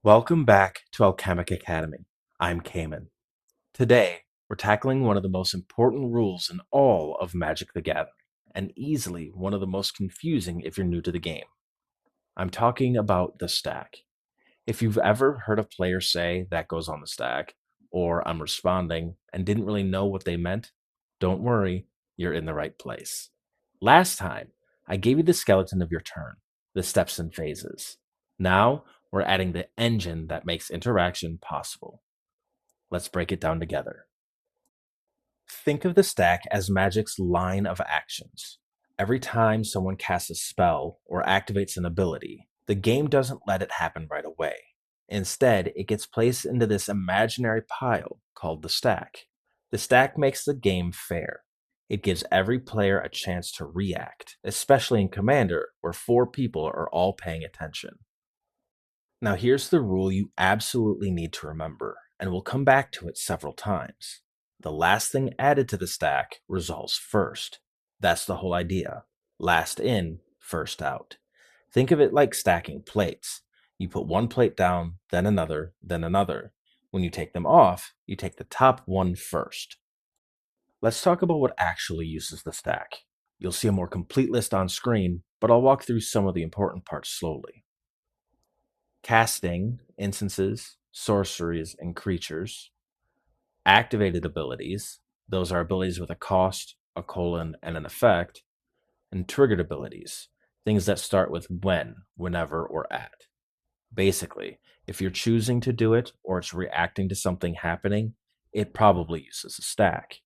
Welcome back to Alchemic Academy. I'm Cayman. Today, we're tackling one of the most important rules in all of Magic the Gathering, and easily one of the most confusing if you're new to the game. I'm talking about the stack. If you've ever heard a player say that goes on the stack, or I'm responding and didn't really know what they meant, don't worry, you're in the right place. Last time, I gave you the skeleton of your turn, the steps and phases. Now, we're adding the engine that makes interaction possible. Let's break it down together. Think of the stack as Magic's line of actions. Every time someone casts a spell or activates an ability, the game doesn't let it happen right away. Instead, it gets placed into this imaginary pile called the stack. The stack makes the game fair. It gives every player a chance to react, especially in Commander, where four people are all paying attention. Now, here's the rule you absolutely need to remember, and we'll come back to it several times. The last thing added to the stack resolves first. That's the whole idea. Last in, first out. Think of it like stacking plates. You put one plate down, then another, then another. When you take them off, you take the top one first. Let's talk about what actually uses the stack. You'll see a more complete list on screen, but I'll walk through some of the important parts slowly. Casting, instances, sorceries, and creatures. Activated abilities, those are abilities with a cost, a colon, and an effect. And triggered abilities, things that start with when, whenever, or at. Basically, if you're choosing to do it or it's reacting to something happening, it probably uses a stack.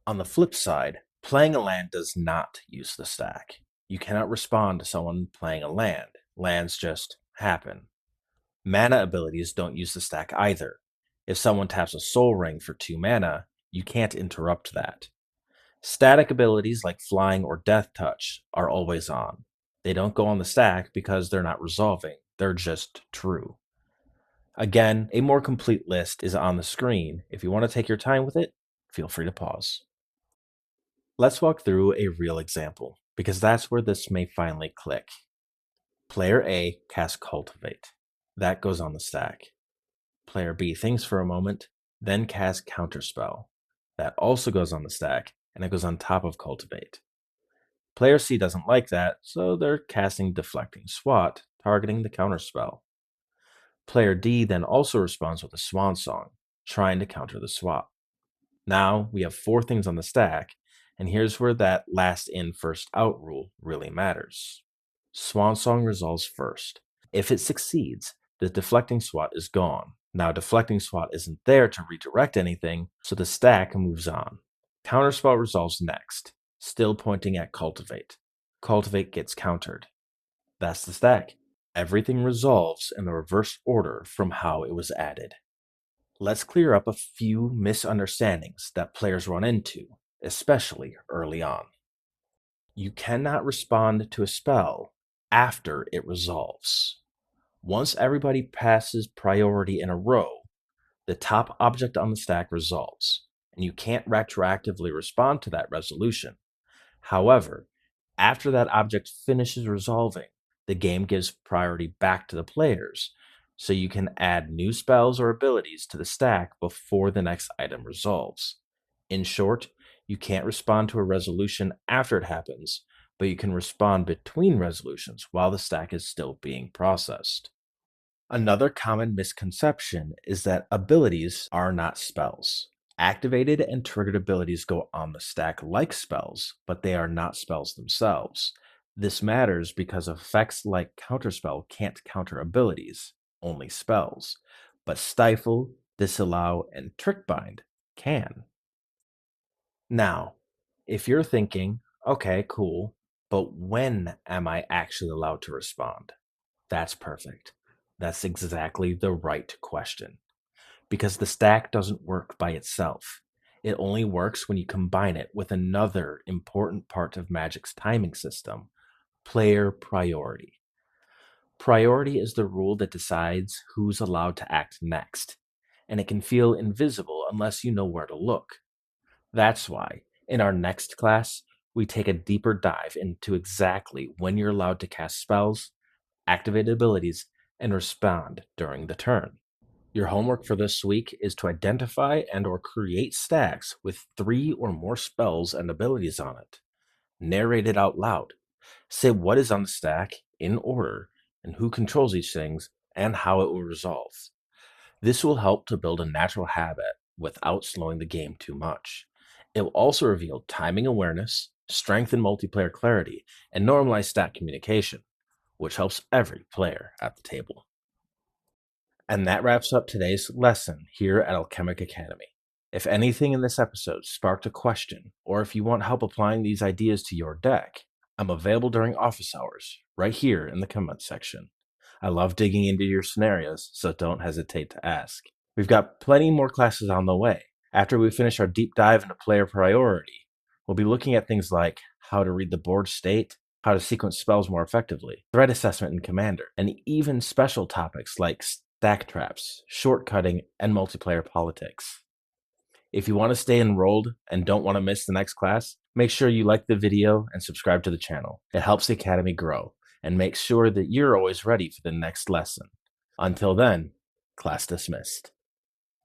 On the flip side, playing a land does not use the stack. You cannot respond to someone playing a land. Lands just happen. Mana abilities don't use the stack either. If someone taps a Soul Ring for 2 mana, you can't interrupt that. Static abilities like Flying or Death Touch are always on. They don't go on the stack because they're not resolving, they're just true. Again, a more complete list is on the screen. If you want to take your time with it, feel free to pause. Let's walk through a real example, because that's where this may finally click. Player A casts Cultivate. That goes on the stack. Player B thinks for a moment, then casts Counterspell. That also goes on the stack, and it goes on top of Cultivate. Player C doesn't like that, so they're casting Deflecting Swat, targeting the counterspell. Player D then also responds with a Swan Song, trying to counter the swap. Now we have 4 things on the stack, and here's where that last in, first out rule really matters. Swan Song resolves first. If it succeeds, the Deflecting Swat is gone. Now, Deflecting Swat isn't there to redirect anything, so the stack moves on. Counterspell resolves next, still pointing at Cultivate. Cultivate gets countered. That's the stack. Everything resolves in the reverse order from how it was added. Let's clear up a few misunderstandings that players run into, especially early on. You cannot respond to a spell after it resolves. Once everybody passes priority in a row, the top object on the stack resolves, and you can't retroactively respond to that resolution. However, after that object finishes resolving, the game gives priority back to the players, so you can add new spells or abilities to the stack before the next item resolves. In short, you can't respond to a resolution after it happens, but you can respond between resolutions while the stack is still being processed. Another common misconception is that abilities are not spells. Activated and triggered abilities go on the stack like spells, but they are not spells themselves. This matters because effects like Counterspell can't counter abilities, only spells. But Stifle, Disallow, and Trickbind can. Now, if you're thinking, okay, cool, but when am I actually allowed to respond? That's perfect. That's exactly the right question. Because the stack doesn't work by itself. It only works when you combine it with another important part of Magic's timing system, player priority. Priority is the rule that decides who's allowed to act next, and it can feel invisible unless you know where to look. That's why, in our next class, we take a deeper dive into exactly when you're allowed to cast spells, activate abilities, and respond during the turn. Your homework for this week is to identify and/or create stacks with 3 or more spells and abilities on it. Narrate it out loud. Say what is on the stack in order and who controls each thing and how it will resolve. This will help to build a natural habit without slowing the game too much. It will also reveal timing awareness, strengthen multiplayer clarity, and normalize stat communication, which helps every player at the table. And that wraps up today's lesson here at Alchemic Academy. If anything in this episode sparked a question, or if you want help applying these ideas to your deck, I'm available during office hours, right here in the comment section. I love digging into your scenarios, so don't hesitate to ask. We've got plenty more classes on the way. After we finish our deep dive into player priority, we'll be looking at things like how to read the board state, how to sequence spells more effectively, threat assessment in Commander, and even special topics like stack traps, shortcutting, and multiplayer politics. If you want to stay enrolled and don't want to miss the next class, make sure you like the video and subscribe to the channel. It helps the Academy grow and makes sure that you're always ready for the next lesson. Until then, class dismissed.